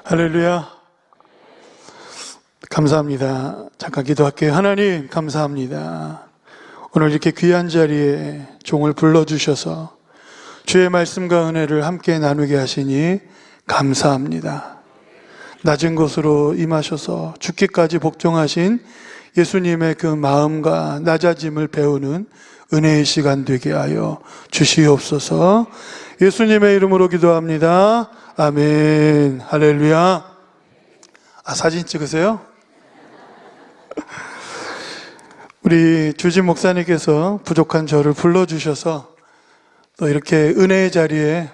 할렐루야. 감사합니다. 잠깐 기도할게요. 하나님 감사합니다. 오늘 이렇게 귀한 자리에 종을 불러주셔서 주의 말씀과 은혜를 함께 나누게 하시니 감사합니다. 낮은 곳으로 임하셔서 죽기까지 복종하신 예수님의 그 마음과 낮아짐을 배우는 은혜의 시간 되게 하여 주시옵소서. 예수님의 이름으로 기도합니다. 아멘. 할렐루야. 사진 찍으세요? 우리 주진 목사님께서 부족한 저를 불러주셔서 또 이렇게 은혜의 자리에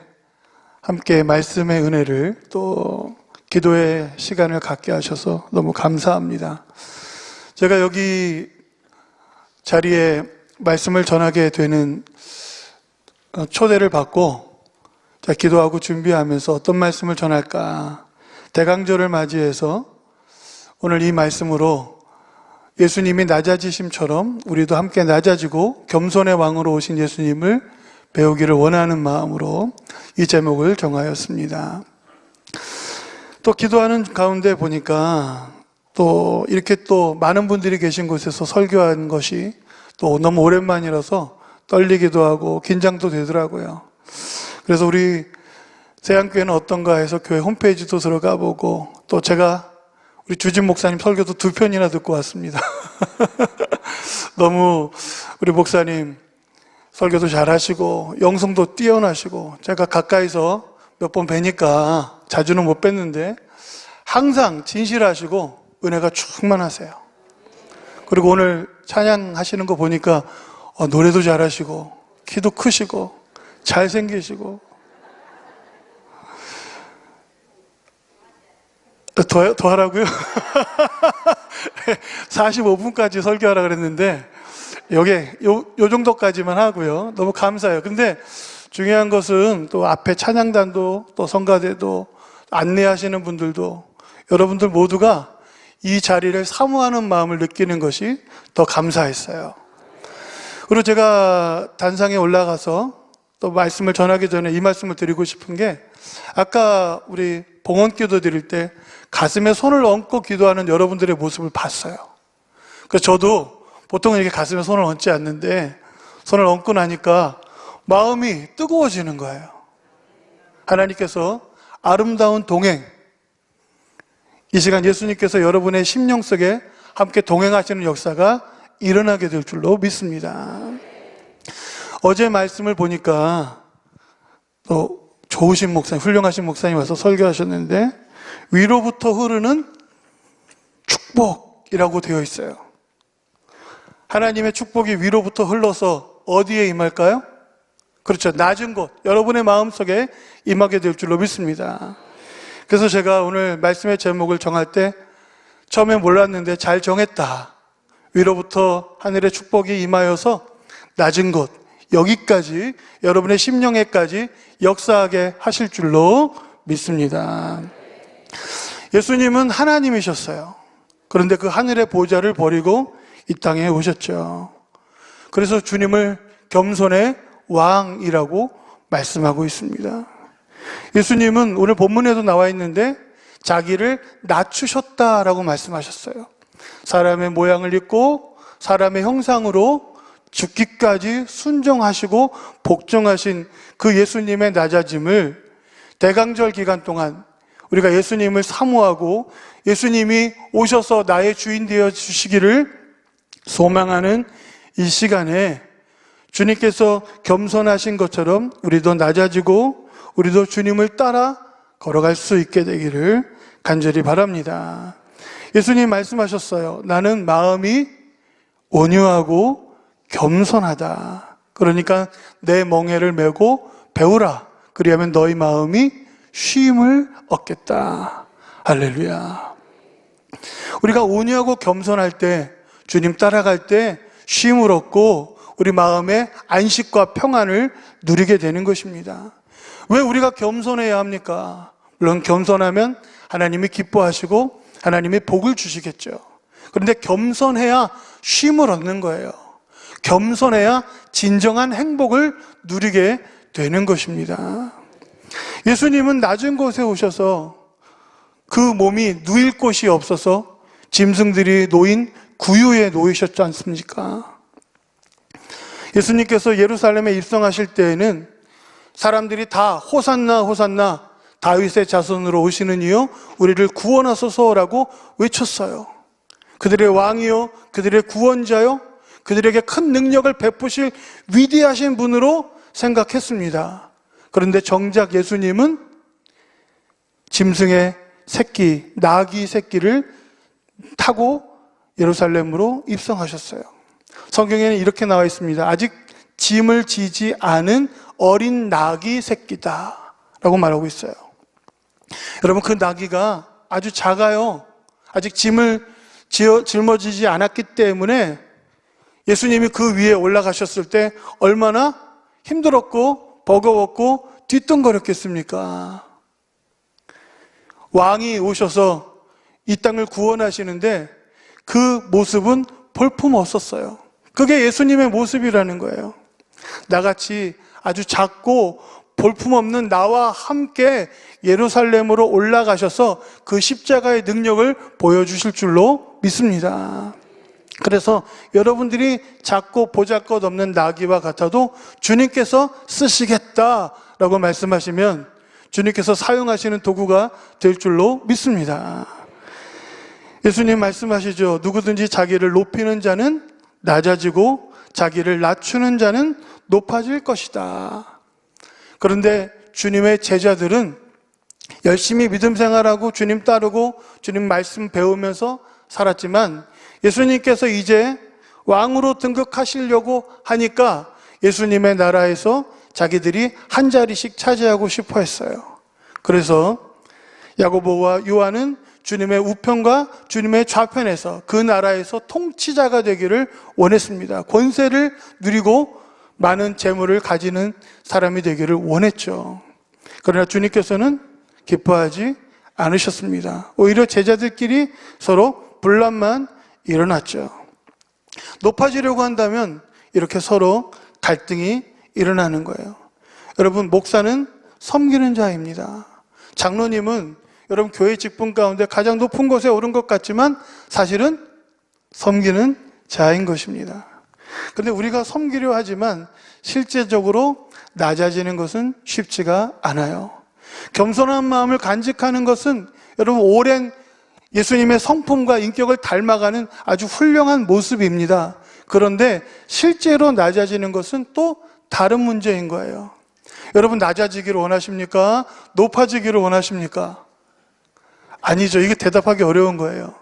함께 말씀의 은혜를 또 기도의 시간을 갖게 하셔서 너무 감사합니다. 제가 여기 자리에 말씀을 전하게 되는 초대를 받고 기도하고 준비하면서 어떤 말씀을 전할까, 대강절을 맞이해서 오늘 이 말씀으로 예수님이 낮아지심처럼 우리도 함께 낮아지고 겸손의 왕으로 오신 예수님을 배우기를 원하는 마음으로 이 제목을 정하였습니다. 또 기도하는 가운데 보니까 또 이렇게 또 많은 분들이 계신 곳에서 설교한 것이 또 너무 오랜만이라서 떨리기도 하고 긴장도 되더라고요. 그래서 우리 세안교회는 어떤가 해서 교회 홈페이지도 들어가 보고 또 제가 우리 주진 목사님 설교도 2편이나 듣고 왔습니다. 너무 우리 목사님 설교도 잘하시고 영성도 뛰어나시고 제가 가까이서 몇 번 뵈니까 자주는 못 뵀는데 항상 진실하시고 은혜가 충만하세요. 그리고 오늘 찬양하시는 거 보니까 노래도 잘하시고 키도 크시고 잘생기시고 더 하라고요? 45분까지 설교하라 그랬는데 요 정도까지만 하고요. 너무 감사해요. 근데 중요한 것은 또 앞에 찬양단도 또 성가대도 안내하시는 분들도 여러분들 모두가 이 자리를 사모하는 마음을 느끼는 것이 더 감사했어요. 그리고 제가 단상에 올라가서 또 말씀을 전하기 전에 이 말씀을 드리고 싶은 게, 아까 우리 봉헌 기도 드릴 때 가슴에 손을 얹고 기도하는 여러분들의 모습을 봤어요. 그래서 저도 보통은 이렇게 가슴에 손을 얹지 않는데 손을 얹고 나니까 마음이 뜨거워지는 거예요. 하나님께서 아름다운 동행, 이 시간 예수님께서 여러분의 심령 속에 함께 동행하시는 역사가 일어나게 될 줄로 믿습니다. 어제 말씀을 보니까 또 좋으신 목사님, 훌륭하신 목사님 와서 설교하셨는데 위로부터 흐르는 축복이라고 되어 있어요. 하나님의 축복이 위로부터 흘러서 어디에 임할까요? 그렇죠. 낮은 곳, 여러분의 마음속에 임하게 될 줄로 믿습니다. 그래서 제가 오늘 말씀의 제목을 정할 때 처음에 몰랐는데 잘 정했다. 위로부터 하늘의 축복이 임하여서 낮은 곳, 여기까지 여러분의 심령에까지 역사하게 하실 줄로 믿습니다. 예수님은 하나님이셨어요. 그런데 그 하늘의 보좌를 버리고 이 땅에 오셨죠. 그래서 주님을 겸손의 왕이라고 말씀하고 있습니다. 예수님은 오늘 본문에도 나와 있는데 자기를 낮추셨다라고 말씀하셨어요. 사람의 모양을 입고 사람의 형상으로 죽기까지 순종하시고 복종하신 그 예수님의 낮아짐을 대강절 기간 동안 우리가 예수님을 사모하고 예수님이 오셔서 나의 주인 되어 주시기를 소망하는 이 시간에 주님께서 겸손하신 것처럼 우리도 낮아지고 우리도 주님을 따라 걸어갈 수 있게 되기를 간절히 바랍니다. 예수님 말씀하셨어요. 나는 마음이 온유하고 겸손하다. 그러니까 내 멍에를 메고 배우라. 그리하면 너희 마음이 쉼을 얻겠다. 할렐루야. 우리가 온유하고 겸손할 때, 주님 따라갈 때 쉼을 얻고 우리 마음의 안식과 평안을 누리게 되는 것입니다. 왜 우리가 겸손해야 합니까? 물론 겸손하면 하나님이 기뻐하시고 하나님이 복을 주시겠죠. 그런데 겸손해야 쉼을 얻는 거예요. 겸손해야 진정한 행복을 누리게 되는 것입니다. 예수님은 낮은 곳에 오셔서 그 몸이 누일 곳이 없어서 짐승들이 놓인 구유에 놓이셨지 않습니까? 예수님께서 예루살렘에 입성하실 때에는 사람들이 다 호산나 호산나 다윗의 자손으로 오시는 이요 우리를 구원하소서라고 외쳤어요. 그들의 왕이요 그들의 구원자요 그들에게 큰 능력을 베푸실 위대하신 분으로 생각했습니다. 그런데 정작 예수님은 짐승의 새끼, 나귀 새끼를 타고 예루살렘으로 입성하셨어요. 성경에는 이렇게 나와 있습니다. 아직 짐을 지지 않은 어린 나귀 새끼다 라고 말하고 있어요. 여러분, 그 나귀가 아주 작아요. 아직 짐을 짊어지지 않았기 때문에 예수님이 그 위에 올라가셨을 때 얼마나 힘들었고 버거웠고 뒤뚱거렸겠습니까? 왕이 오셔서 이 땅을 구원하시는데 그 모습은 볼품 없었어요. 그게 예수님의 모습이라는 거예요. 나같이 아주 작고 볼품없는 나와 함께 예루살렘으로 올라가셔서 그 십자가의 능력을 보여주실 줄로 믿습니다. 그래서 여러분들이 작고 보잘것없는 나귀와 같아도 주님께서 쓰시겠다라고 말씀하시면 주님께서 사용하시는 도구가 될 줄로 믿습니다. 예수님 말씀하시죠. 누구든지 자기를 높이는 자는 낮아지고 자기를 낮추는 자는 높아질 것이다. 그런데 주님의 제자들은 열심히 믿음 생활하고 주님 따르고 주님 말씀 배우면서 살았지만 예수님께서 이제 왕으로 등극하시려고 하니까 예수님의 나라에서 자기들이 한 자리씩 차지하고 싶어 했어요. 그래서 야고보와 요한은 주님의 우편과 주님의 좌편에서 그 나라에서 통치자가 되기를 원했습니다. 권세를 누리고 많은 재물을 가지는 사람이 되기를 원했죠. 그러나 주님께서는 기뻐하지 않으셨습니다. 오히려 제자들끼리 서로 분란만 일어났죠. 높아지려고 한다면 이렇게 서로 갈등이 일어나는 거예요. 여러분, 목사는 섬기는 자입니다. 장로님은 여러분 교회 직분 가운데 가장 높은 곳에 오른 것 같지만 사실은 섬기는 자인 것입니다. 그런데 우리가 섬기려 하지만 실제적으로 낮아지는 것은 쉽지가 않아요. 겸손한 마음을 간직하는 것은 여러분 오랜 예수님의 성품과 인격을 닮아가는 아주 훌륭한 모습입니다. 그런데 실제로 낮아지는 것은 또 다른 문제인 거예요. 여러분, 낮아지기를 원하십니까? 높아지기를 원하십니까? 아니죠. 이게 대답하기 어려운 거예요.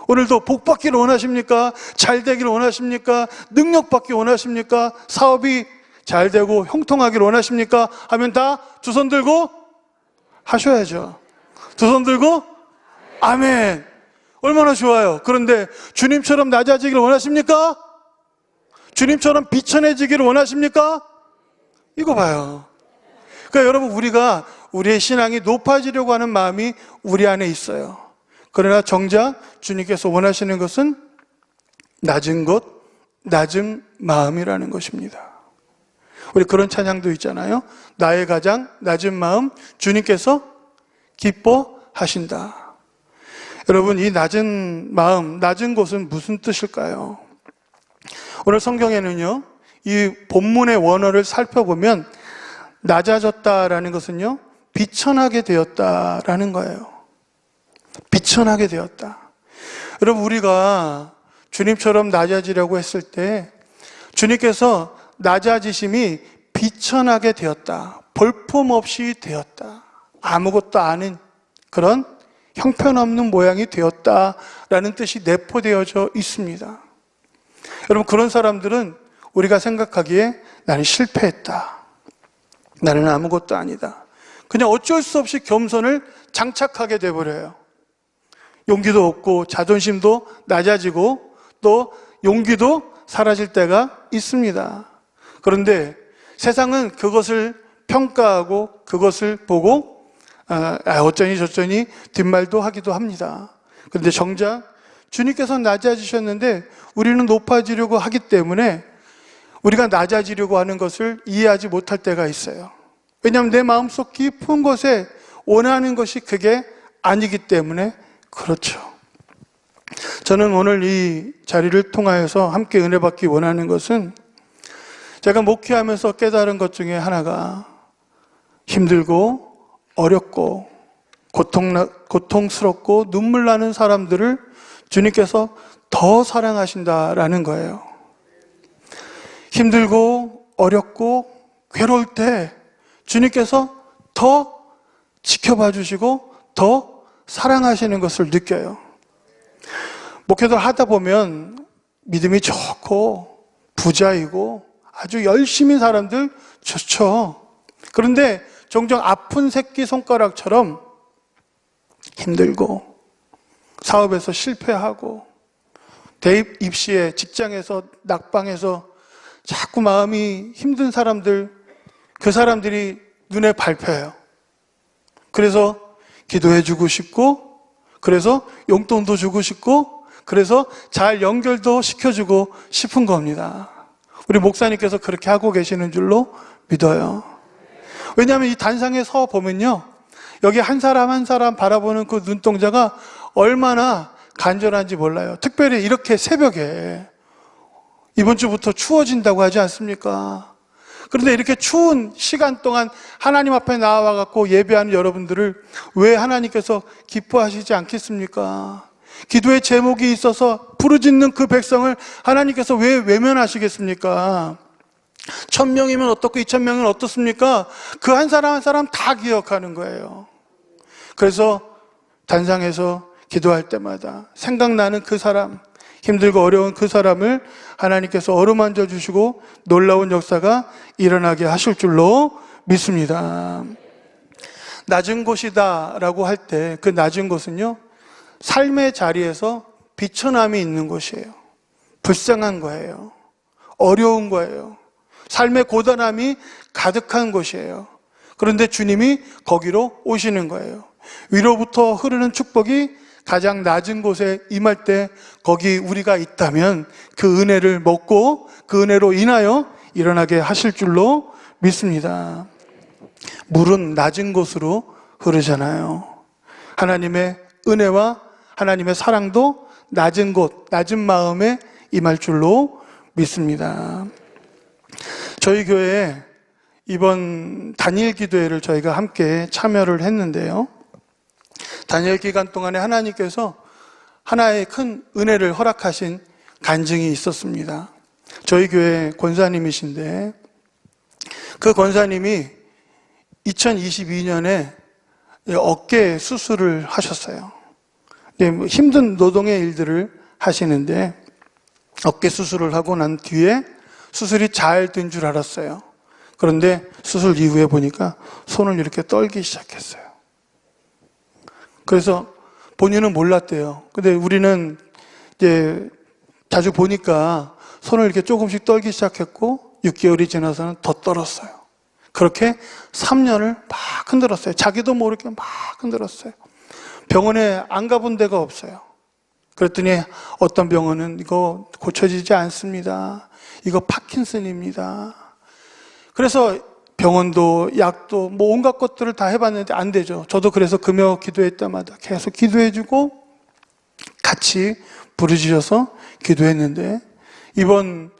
오늘도 복 받기를 원하십니까? 잘 되기를 원하십니까? 능력 받기 원하십니까? 사업이 잘 되고 형통하기를 원하십니까? 하면 다 두 손 들고 하셔야죠. 두 손 들고 아멘. 얼마나 좋아요. 그런데 주님처럼 낮아지기를 원하십니까? 주님처럼 비천해지기를 원하십니까? 이거 봐요. 그러니까 여러분, 우리가 우리의 신앙이 높아지려고 하는 마음이 우리 안에 있어요. 그러나 정작 주님께서 원하시는 것은 낮은 것, 낮은 마음이라는 것입니다. 우리 그런 찬양도 있잖아요. 나의 가장 낮은 마음 주님께서 기뻐하신다. 여러분, 이 낮은 마음, 낮은 곳은 무슨 뜻일까요? 오늘 성경에는요, 이 본문의 원어를 살펴보면 낮아졌다라는 것은요, 비천하게 되었다라는 거예요. 비천하게 되었다. 여러분, 우리가 주님처럼 낮아지려고 했을 때 주님께서 낮아지심이 비천하게 되었다, 볼품없이 되었다, 아무것도 아닌 그런 형편없는 모양이 되었다라는 뜻이 내포되어져 있습니다. 여러분, 그런 사람들은 우리가 생각하기에 나는 실패했다, 나는 아무것도 아니다, 그냥 어쩔 수 없이 겸손을 장착하게 돼버려요. 용기도 없고 자존심도 낮아지고 또 용기도 사라질 때가 있습니다. 그런데 세상은 그것을 평가하고 그것을 보고 어쩌니 저쩌니 뒷말도 하기도 합니다. 그런데 정작 주님께서 낮아지셨는데 우리는 높아지려고 하기 때문에 우리가 낮아지려고 하는 것을 이해하지 못할 때가 있어요. 왜냐하면 내 마음속 깊은 곳에 원하는 것이 그게 아니기 때문에 그렇죠. 저는 오늘 이 자리를 통하여서 함께 은혜 받기 원하는 것은 제가 목회하면서 깨달은 것 중에 하나가 힘들고 어렵고 고통스럽고 눈물 나는 사람들을 주님께서 더 사랑하신다라는 거예요. 힘들고 어렵고 괴로울 때 주님께서 더 지켜봐 주시고 더 사랑하시는 것을 느껴요. 목회를 하다 보면 믿음이 좋고 부자이고 아주 열심히 사람들 좋죠. 그런데 종종 아픈 새끼손가락처럼 힘들고 사업에서 실패하고 대입 입시에 직장에서 낙방해서 자꾸 마음이 힘든 사람들, 그 사람들이 눈에 밟혀요. 그래서 기도해 주고 싶고, 그래서 용돈도 주고 싶고, 그래서 잘 연결도 시켜주고 싶은 겁니다. 우리 목사님께서 그렇게 하고 계시는 줄로 믿어요. 왜냐하면 이 단상에 서 보면요, 여기 한 사람 한 사람 바라보는 그 눈동자가 얼마나 간절한지 몰라요. 특별히 이렇게 새벽에 이번 주부터 추워진다고 하지 않습니까? 그런데 이렇게 추운 시간 동안 하나님 앞에 나와 갖고 예배하는 여러분들을 왜 하나님께서 기뻐하시지 않겠습니까? 기도의 제목이 있어서 부르짖는 그 백성을 하나님께서 왜 외면하시겠습니까? 1000명이면 어떻고 2000명이면 어떻습니까? 그 한 사람 한 사람 다 기억하는 거예요. 그래서 단상에서 기도할 때마다 생각나는 그 사람, 힘들고 어려운 그 사람을 하나님께서 어루만져 주시고 놀라운 역사가 일어나게 하실 줄로 믿습니다. 낮은 곳이다 라고 할 때 그 낮은 곳은요, 삶의 자리에서 비천함이 있는 곳이에요. 불쌍한 거예요. 어려운 거예요. 삶의 고단함이 가득한 곳이에요. 그런데 주님이 거기로 오시는 거예요. 위로부터 흐르는 축복이 가장 낮은 곳에 임할 때 거기 우리가 있다면 그 은혜를 먹고 그 은혜로 인하여 일어나게 하실 줄로 믿습니다. 물은 낮은 곳으로 흐르잖아요. 하나님의 은혜와 하나님의 사랑도 낮은 곳, 낮은 마음에 임할 줄로 믿습니다. 저희 교회에 이번 단일 기도회를 저희가 함께 참여를 했는데요. 단일 기간 동안에 하나님께서 하나의 큰 은혜를 허락하신 간증이 있었습니다. 저희 교회 권사님이신데 그 권사님이 2022년에 어깨 수술을 하셨어요. 힘든 노동의 일들을 하시는데 어깨 수술을 하고 난 뒤에 수술이 잘 된 줄 알았어요. 그런데 수술 이후에 보니까 손을 이렇게 떨기 시작했어요. 그래서 본인은 몰랐대요. 근데 우리는 이제 자주 보니까 손을 이렇게 조금씩 떨기 시작했고 6개월이 지나서는 더 떨었어요. 그렇게 3년을 막 흔들었어요. 자기도 모르게 막 흔들었어요. 병원에 안 가본 데가 없어요. 그랬더니 어떤 병원은 이거 고쳐지지 않습니다. 이거 파킨슨입니다. 그래서 병원도 약도 뭐 온갖 것들을 다 해봤는데 안 되죠. 저도 그래서 금요 기도회 때마다 계속 기도해주고 같이 부르짖어서 기도했는데 이번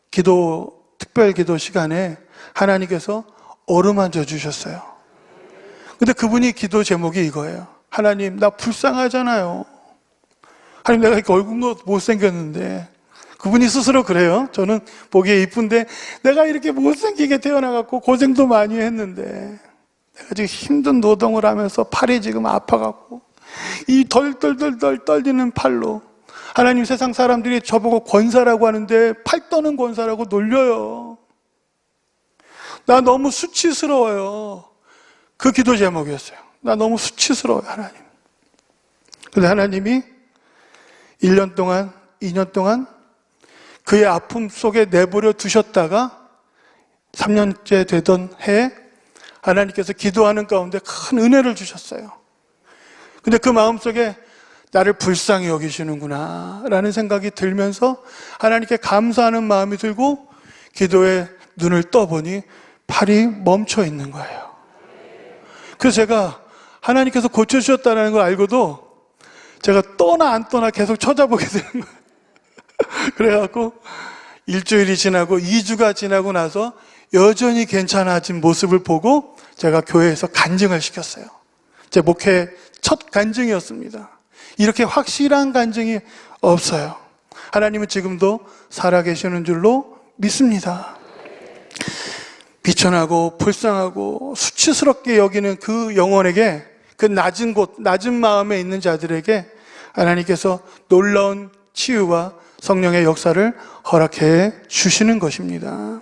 기도 특별 기도 시간에 하나님께서 어루만져 주셨어요. 근데 그분이 기도 제목이 이거예요. 하나님, 나 불쌍하잖아요. 하나님, 내가 이렇게 얼굴도 못생겼는데. 그분이 스스로 그래요. 저는 보기에 이쁜데 내가 이렇게 못생기게 태어나갖고 고생도 많이 했는데 내가 지금 힘든 노동을 하면서 팔이 지금 아파갖고 이 덜덜덜덜 떨리는 팔로 하나님, 세상 사람들이 저보고 권사라고 하는데 팔 떠는 권사라고 놀려요. 나 너무 수치스러워요. 그 기도 제목이었어요. 나 너무 수치스러워요, 하나님. 근데 하나님이 1년 동안, 2년 동안 그의 아픔 속에 내버려 두셨다가 3년째 되던 해에 하나님께서 기도하는 가운데 큰 은혜를 주셨어요. 근데 그 마음속에 나를 불쌍히 여기시는구나 라는 생각이 들면서 하나님께 감사하는 마음이 들고 기도에 눈을 떠보니 팔이 멈춰 있는 거예요. 그래서 제가 하나님께서 고쳐주셨다는 걸 알고도 제가 떠나 안 떠나 계속 쳐다보게 되는 거예요. 그래갖고 일주일이 지나고 2주가 지나고 나서 여전히 괜찮아진 모습을 보고 제가 교회에서 간증을 시켰어요. 제 목회 첫 간증이었습니다. 이렇게 확실한 간증이 없어요. 하나님은 지금도 살아계시는 줄로 믿습니다. 비천하고 불쌍하고 수치스럽게 여기는 그 영혼에게, 그 낮은 곳, 낮은 마음에 있는 자들에게 하나님께서 놀라운 치유와 성령의 역사를 허락해 주시는 것입니다.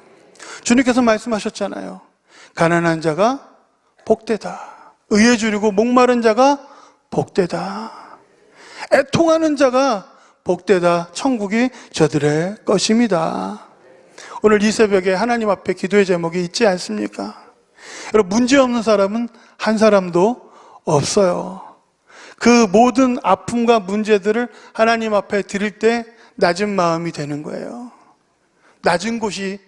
주님께서 말씀하셨잖아요. 가난한 자가 복되다. 의에 주리고 목마른 자가 복되다. 애통하는 자가 복되다. 천국이 저들의 것입니다. 오늘 이 새벽에 하나님 앞에 기도의 제목이 있지 않습니까? 여러분, 문제 없는 사람은 한 사람도 없어요. 그 모든 아픔과 문제들을 하나님 앞에 드릴 때 낮은 마음이 되는 거예요. 낮은 곳이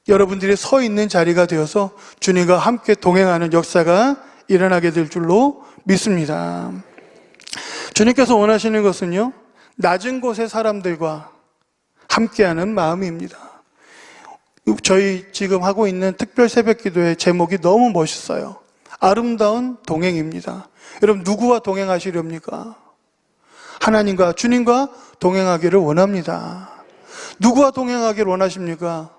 여러분들이 서 있는 자리가 되어서 주님과 함께 동행하는 역사가 일어나게 될 줄로 믿습니다. 주님께서 원하시는 것은요, 낮은 곳의 사람들과 함께하는 마음입니다. 저희 지금 하고 있는 특별 새벽 기도의 제목이 너무 멋있어요. 아름다운 동행입니다. 여러분, 누구와 동행하시렵니까? 하나님과, 주님과 동행하기를 원합니다. 누구와 동행하기를 원하십니까?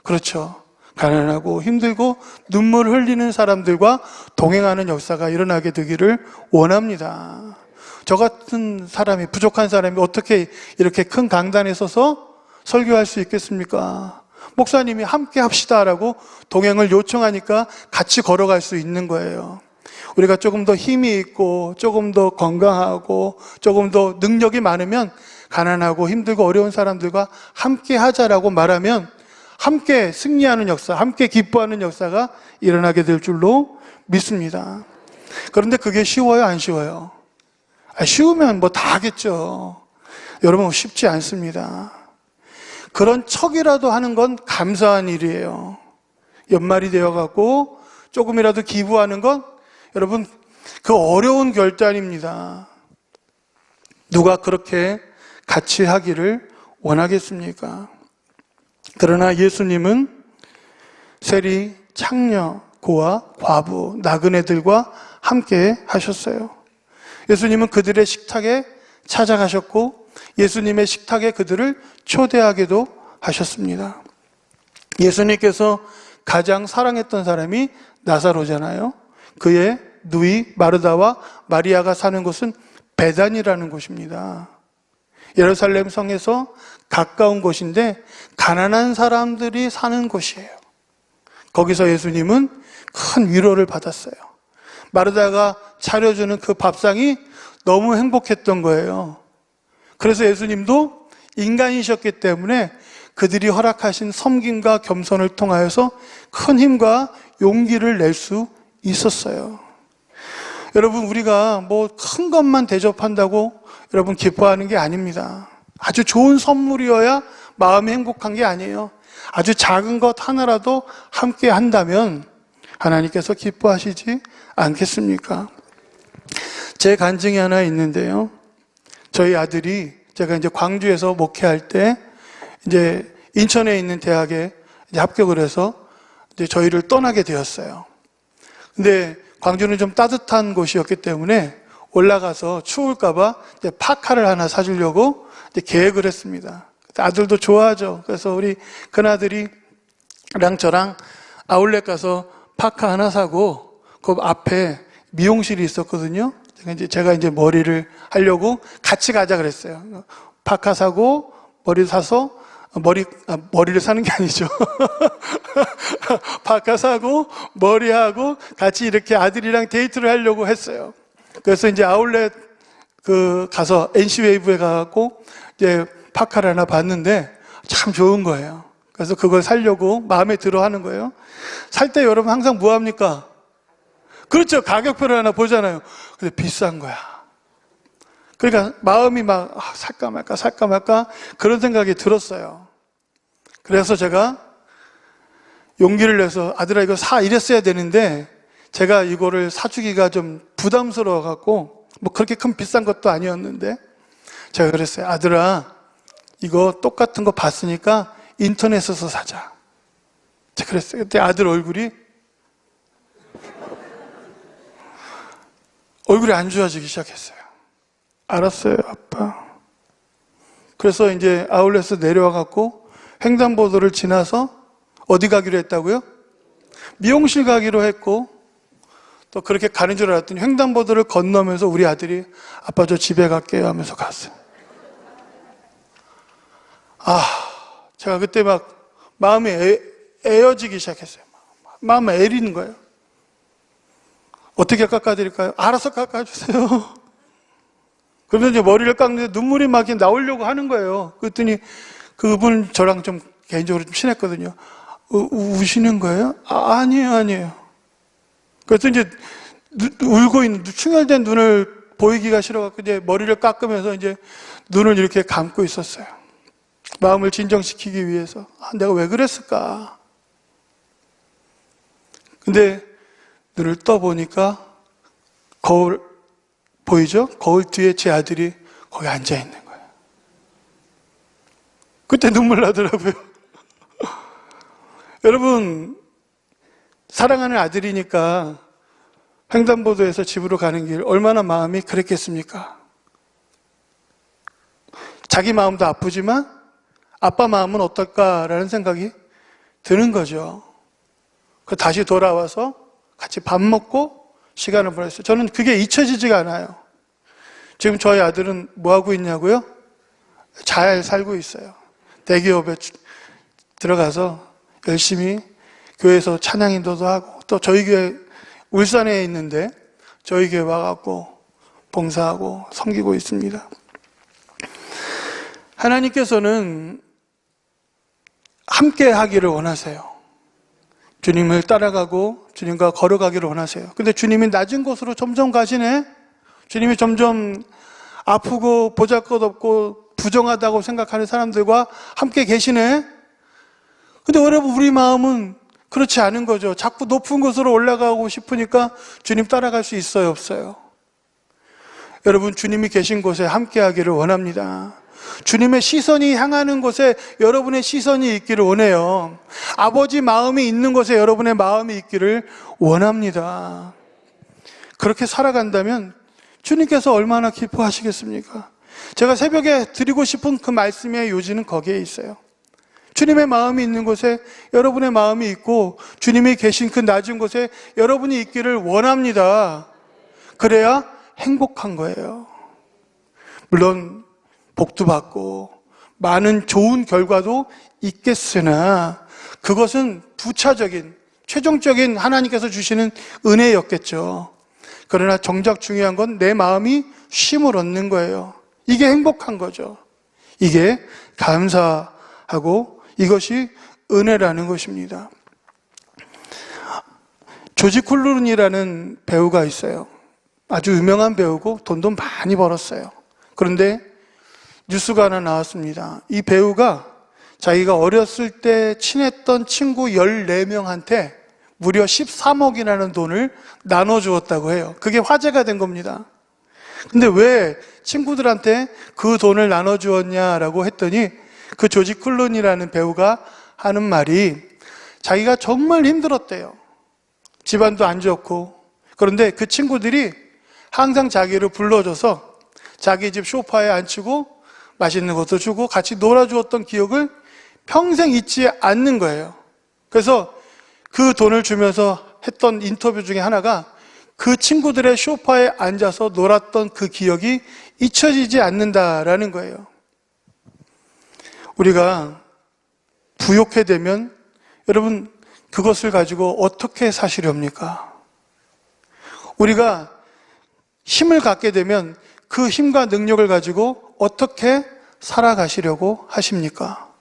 그렇죠. 가난하고 힘들고 눈물을 흘리는 사람들과 동행하는 역사가 일어나게 되기를 원합니다. 저 같은 사람이, 부족한 사람이 어떻게 이렇게 큰 강단에 서서 설교할 수 있겠습니까? 목사님이 함께 합시다라고 동행을 요청하니까 같이 걸어갈 수 있는 거예요. 우리가 조금 더 힘이 있고 조금 더 건강하고 조금 더 능력이 많으면 가난하고 힘들고 어려운 사람들과 함께 하자라고 말하면 함께 승리하는 역사, 함께 기뻐하는 역사가 일어나게 될 줄로 믿습니다. 그런데 그게 쉬워요, 안 쉬워요? 쉬우면 뭐 다 하겠죠. 여러분, 쉽지 않습니다. 그런 척이라도 하는 건 감사한 일이에요. 연말이 되어갖고 조금이라도 기부하는 건 여러분, 그 어려운 결단입니다. 누가 그렇게 같이 하기를 원하겠습니까? 그러나 예수님은 세리, 창녀, 고아, 과부, 나그네들과 함께 하셨어요. 예수님은 그들의 식탁에 찾아가셨고 예수님의 식탁에 그들을 초대하기도 하셨습니다. 예수님께서 가장 사랑했던 사람이 나사로잖아요. 그의 누이 마르다와 마리아가 사는 곳은 베단이라는 곳입니다. 예루살렘 성에서 가까운 곳인데 가난한 사람들이 사는 곳이에요. 거기서 예수님은 큰 위로를 받았어요. 마르다가 차려주는 그 밥상이 너무 행복했던 거예요. 그래서 예수님도 인간이셨기 때문에 그들이 허락하신 섬김과 겸손을 통하여서 큰 힘과 용기를 낼 수 있었어요. 여러분, 우리가 뭐 큰 것만 대접한다고 여러분 기뻐하는 게 아닙니다. 아주 좋은 선물이어야 마음이 행복한 게 아니에요. 아주 작은 것 하나라도 함께 한다면 하나님께서 기뻐하시지 않겠습니까? 제 간증이 하나 있는데요. 저희 아들이, 제가 이제 광주에서 목회할 때 이제 인천에 있는 대학에 이제 합격을 해서 이제 저희를 떠나게 되었어요. 근데 광주는 좀 따뜻한 곳이었기 때문에 올라가서 추울까봐 이제 파카를 하나 사주려고 이제 계획을 했습니다. 아들도 좋아하죠. 그래서 우리 큰아들이랑 저랑 아울렛 가서 파카 하나 사고 그 앞에 미용실이 있었거든요. 제가 이제 머리를 하려고 같이 가자 그랬어요. 파카 사고 머리 사서 머리를 사는 게 아니죠. 파카 사고 머리하고 같이 이렇게 아들이랑 데이트를 하려고 했어요. 그래서 이제 아울렛 가서 NC웨이브에 가고 이제 파카를 하나 봤는데 참 좋은 거예요. 그래서 그걸 사려고 마음에 들어 하는 거예요. 살 때 여러분 항상 뭐 합니까? 그렇죠. 가격표를 하나 보잖아요. 근데 비싼 거야. 그러니까 마음이 막 살까 말까 그런 생각이 들었어요. 그래서 제가 용기를 내서 아들아 이거 사 이랬어야 되는데 제가 이거를 사주기가 좀 부담스러워 갖고 뭐 그렇게 큰 비싼 것도 아니었는데 제가 그랬어요. 아들아, 이거 똑같은 거 봤으니까 인터넷에서 사자. 제가 그랬어요. 그때 아들 얼굴이 안 좋아지기 시작했어요. 알았어요, 아빠. 그래서 이제 아울렛에서 내려와 갖고 횡단보도를 지나서 어디 가기로 했다고요? 미용실 가기로 했고, 또 그렇게 가는 줄 알았더니 횡단보도를 건너면서 우리 아들이 아빠 저 집에 갈게요 하면서 갔어요. 제가 그때 막 마음이 애어지기 시작했어요. 마음이 애리는 거예요. 어떻게 깎아드릴까요? 알아서 깎아주세요. 그러면서 이제 머리를 깎는데 눈물이 막 나오려고 하는 거예요. 그랬더니 그분 저랑 좀 개인적으로 좀 친했거든요. 우시는 거예요? 아니에요. 그래서 이제 울고 있는 충혈된 눈을 보이기가 싫어갖고 이제 머리를 깎으면서 이제 눈을 이렇게 감고 있었어요. 마음을 진정시키기 위해서. 내가 왜 그랬을까? 근데 눈을 떠보니까 거울 보이죠? 거울 뒤에 제 아들이 거기 앉아 있는 거예요. 그때 눈물 나더라고요. 여러분, 사랑하는 아들이니까 횡단보도에서 집으로 가는 길 얼마나 마음이 그랬겠습니까? 자기 마음도 아프지만 아빠 마음은 어떨까라는 생각이 드는 거죠. 다시 돌아와서 같이 밥 먹고 시간을 보냈어요. 저는 그게 잊혀지지가 않아요. 지금 저희 아들은 뭐 하고 있냐고요? 잘 살고 있어요. 대기업에 들어가서 열심히 교회에서 찬양 인도도 하고, 또 저희 교회 울산에 있는데 저희 교회 와갖고 봉사하고 섬기고 있습니다. 하나님께서는 함께 하기를 원하세요. 주님을 따라가고 주님과 걸어가기를 원하세요. 근데 주님이 낮은 곳으로 점점 가시네? 주님이 점점 아프고 보잘것없고 부정하다고 생각하는 사람들과 함께 계시네? 근데 여러분, 우리 마음은 그렇지 않은 거죠. 자꾸 높은 곳으로 올라가고 싶으니까 주님 따라갈 수 있어요, 없어요? 여러분, 주님이 계신 곳에 함께 하기를 원합니다. 주님의 시선이 향하는 곳에 여러분의 시선이 있기를 원해요. 아버지 마음이 있는 곳에 여러분의 마음이 있기를 원합니다. 그렇게 살아간다면 주님께서 얼마나 기뻐하시겠습니까? 제가 새벽에 드리고 싶은 그 말씀의 요지는 거기에 있어요. 주님의 마음이 있는 곳에 여러분의 마음이 있고 주님이 계신 그 낮은 곳에 여러분이 있기를 원합니다. 그래야 행복한 거예요. 물론 복도 받고 많은 좋은 결과도 있겠으나 그것은 부차적인, 최종적인 하나님께서 주시는 은혜였겠죠. 그러나 정작 중요한 건 내 마음이 쉼을 얻는 거예요. 이게 행복한 거죠. 이게 감사하고 이것이 은혜라는 것입니다. 조지 클루니라는 배우가 있어요. 아주 유명한 배우고 돈도 많이 벌었어요. 그런데 뉴스가 하나 나왔습니다. 이 배우가 자기가 어렸을 때 친했던 친구 14명한테 무려 13억이라는 돈을 나눠주었다고 해요. 그게 화제가 된 겁니다. 근데 왜 친구들한테 그 돈을 나눠주었냐라고 했더니 그 조지 클루니라는 배우가 하는 말이 자기가 정말 힘들었대요. 집안도 안 좋고. 그런데 그 친구들이 항상 자기를 불러줘서 자기 집 소파에 앉히고 맛있는 것도 주고 같이 놀아주었던 기억을 평생 잊지 않는 거예요. 그래서 그 돈을 주면서 했던 인터뷰 중에 하나가 그 친구들의 소파에 앉아서 놀았던 그 기억이 잊혀지지 않는다라는 거예요. 우리가 부욕해 되면 여러분 그것을 가지고 어떻게 사시렵니까? 우리가 힘을 갖게 되면 그 힘과 능력을 가지고 어떻게 살아가시려고 하십니까?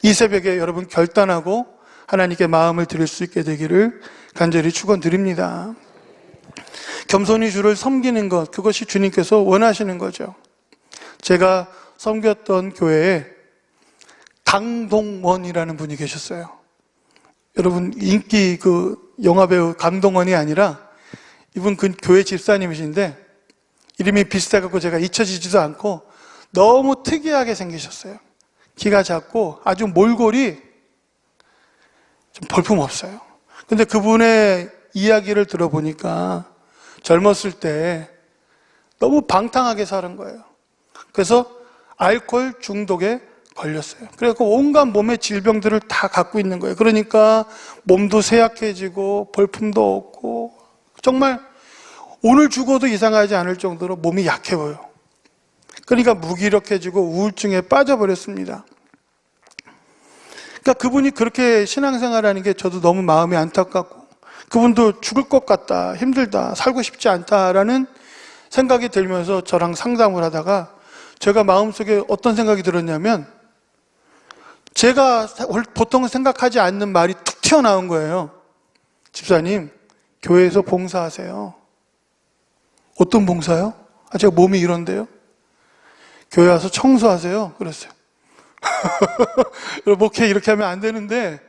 이 새벽에 여러분 결단하고 하나님께 마음을 드릴 수 있게 되기를 간절히 축원드립니다. 겸손히 주를 섬기는 것, 그것이 주님께서 원하시는 거죠. 제가 섬겼던 교회에 강동원이라는 분이 계셨어요. 여러분 인기 그 영화배우 강동원이 아니라 이분 그 교회 집사님이신데 이름이 비슷해갖고 제가 잊혀지지도 않고 너무 특이하게 생기셨어요. 키가 작고 아주 몰골이 좀 볼품없어요. 근데 그분의 이야기를 들어보니까 젊었을 때 너무 방탕하게 사는 거예요. 그래서 알코올 중독에 걸렸어요. 그래서 온갖 몸의 질병들을 다 갖고 있는 거예요. 그러니까 몸도 쇠약해지고 볼품도 없고 정말 오늘 죽어도 이상하지 않을 정도로 몸이 약해 보여요. 그러니까 무기력해지고 우울증에 빠져버렸습니다. 그러니까 그분이 그렇게 신앙생활하는 게 저도 너무 마음이 안타깝고 그분도 죽을 것 같다, 힘들다, 살고 싶지 않다라는 생각이 들면서 저랑 상담을 하다가 제가 마음속에 어떤 생각이 들었냐면 제가 보통 생각하지 않는 말이 툭 튀어나온 거예요. 집사님, 교회에서 봉사하세요. 어떤 봉사요? 제가 몸이 이런데요. 교회 와서 청소하세요. 그랬어요. 목회 이렇게 하면 안 되는데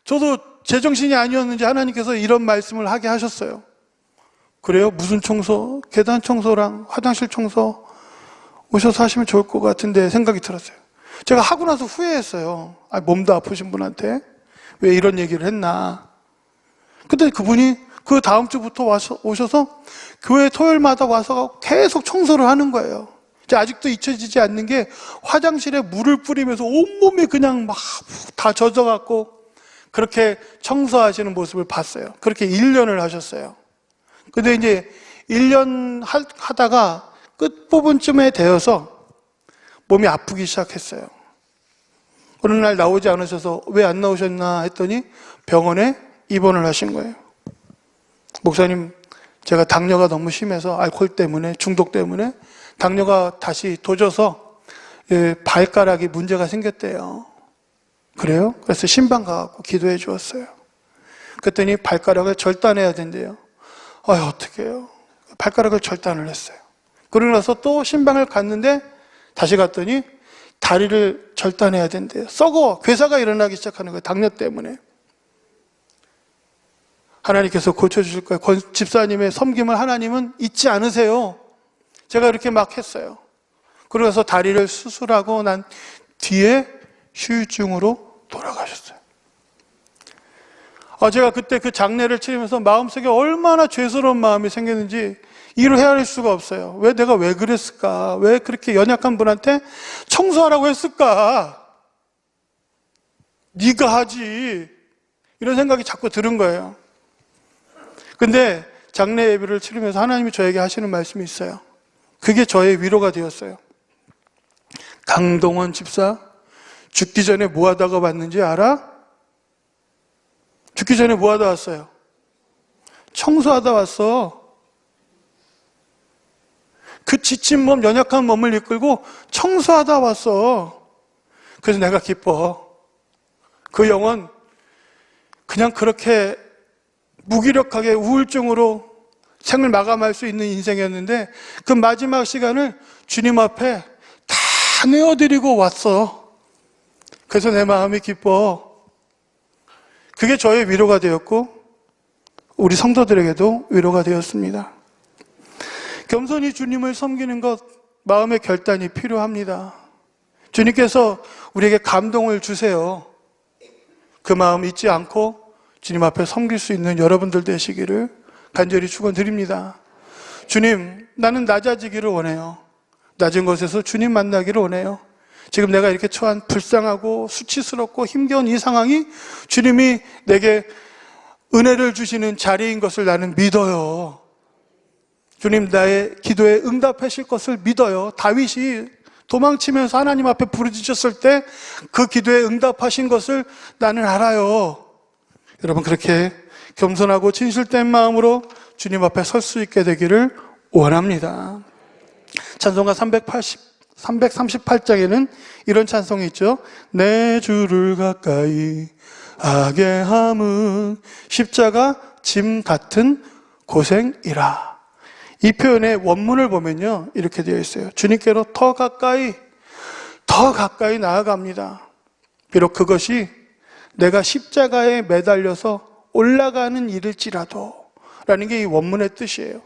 저도 제정신이 아니었는지 하나님께서 이런 말씀을 하게 하셨어요. 그래요? 무슨 청소? 계단 청소랑 화장실 청소 오셔서 하시면 좋을 것 같은데 생각이 들었어요. 제가 하고 나서 후회했어요. 몸도 아프신 분한테 왜 이런 얘기를 했나. 근데 그분이 그 다음 주부터 오셔서 교회 토요일마다 와서 계속 청소를 하는 거예요. 아직도 잊혀지지 않는 게 화장실에 물을 뿌리면서 온몸이 그냥 막 다 젖어갖고 그렇게 청소하시는 모습을 봤어요. 그렇게 1년을 하셨어요. 근데 이제 1년 하다가 끝부분쯤에 되어서 몸이 아프기 시작했어요. 어느 날 나오지 않으셔서 왜 안 나오셨나 했더니 병원에 입원을 하신 거예요. 목사님, 제가 당뇨가 너무 심해서 알코올 때문에, 중독 때문에 당뇨가 다시 도져서 발가락이 문제가 생겼대요. 그래요? 그래서 신방 가갖고 기도해 주었어요. 그랬더니 발가락을 절단해야 된대요. 어떡해요? 발가락을 절단을 했어요. 그러고 나서 또 신방을 갔는데 다시 갔더니 다리를 절단해야 된대요. 썩어 괴사가 일어나기 시작하는 거예요. 당뇨 때문에. 하나님께서 고쳐주실 거예요. 집사님의 섬김을 하나님은 잊지 않으세요. 제가 이렇게 막 했어요. 그래서 다리를 수술하고 난 뒤에 휴유증으로 돌아가셨어요. 제가 그때 그 장례를 치르면서 마음속에 얼마나 죄스러운 마음이 생겼는지 이를 헤아릴 수가 없어요. 내가 왜 그랬을까? 왜 그렇게 연약한 분한테 청소하라고 했을까? 네가 하지. 이런 생각이 자꾸 드는 거예요. 근데 장례 예배를 치르면서 하나님이 저에게 하시는 말씀이 있어요. 그게 저의 위로가 되었어요. 강동원 집사, 죽기 전에 뭐 하다가 왔는지 알아? 죽기 전에 뭐 하다 왔어요? 청소하다 왔어. 그 지친 몸, 연약한 몸을 이끌고 청소하다 왔어. 그래서 내가 기뻐. 그 영혼 그냥 그렇게 무기력하게 우울증으로 생을 마감할 수 있는 인생이었는데 그 마지막 시간을 주님 앞에 다 내어드리고 왔어. 그래서 내 마음이 기뻐. 그게 저의 위로가 되었고 우리 성도들에게도 위로가 되었습니다. 겸손히 주님을 섬기는 것, 마음의 결단이 필요합니다. 주님께서 우리에게 감동을 주세요. 그 마음 잊지 않고 주님 앞에 섬길 수 있는 여러분들 되시기를 간절히 축원드립니다. 주님, 나는 낮아지기를 원해요. 낮은 곳에서 주님 만나기를 원해요. 지금 내가 이렇게 처한 불쌍하고 수치스럽고 힘겨운 이 상황이 주님이 내게 은혜를 주시는 자리인 것을 나는 믿어요. 주님, 나의 기도에 응답하실 것을 믿어요. 다윗이 도망치면서 하나님 앞에 부르짖었을 때 그 기도에 응답하신 것을 나는 알아요. 여러분, 그렇게 겸손하고 진실된 마음으로 주님 앞에 설 수 있게 되기를 원합니다. 찬송가 338장에는 이런 찬송이 있죠. 내 주를 가까이 하게 함은 십자가 짐 같은 고생이라. 이 표현의 원문을 보면요, 이렇게 되어 있어요. 주님께로 더 가까이 나아갑니다. 비록 그것이 내가 십자가에 매달려서 올라가는 일일지라도 라는 게 이 원문의 뜻이에요.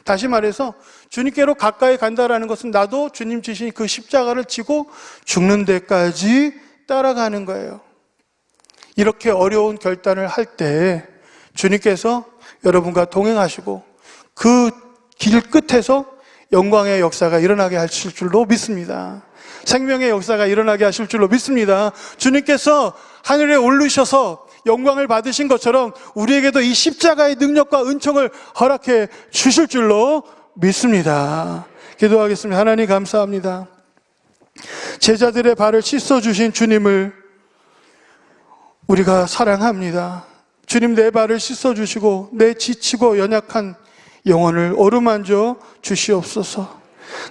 다시 말해서 주님께로 가까이 간다라는 것은 나도 주님 지신 그 십자가를 지고 죽는 데까지 따라가는 거예요. 이렇게 어려운 결단을 할 때 주님께서 여러분과 동행하시고 그 길 끝에서 영광의 역사가 일어나게 하실 줄로 믿습니다. 생명의 역사가 일어나게 하실 줄로 믿습니다. 주님께서 하늘에 오르셔서 영광을 받으신 것처럼 우리에게도 이 십자가의 능력과 은총을 허락해 주실 줄로 믿습니다. 기도하겠습니다. 하나님 감사합니다. 제자들의 발을 씻어주신 주님을 우리가 사랑합니다. 주님, 내 발을 씻어주시고 내 지치고 연약한 영혼을 어루만져 주시옵소서.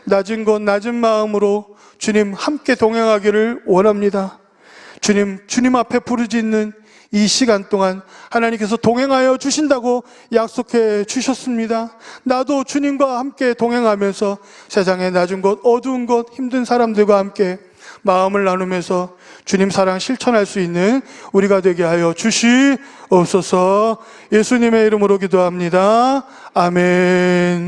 낮은 것 낮은 마음으로 주님 함께 동행하기를 원합니다. 주님 앞에 부르짖는 이 시간 동안 하나님께서 동행하여 주신다고 약속해 주셨습니다. 나도 주님과 함께 동행하면서 세상의 낮은 곳, 어두운 곳, 힘든 사람들과 함께 마음을 나누면서 주님 사랑 실천할 수 있는 우리가 되게 하여 주시옵소서. 예수님의 이름으로 기도합니다. 아멘.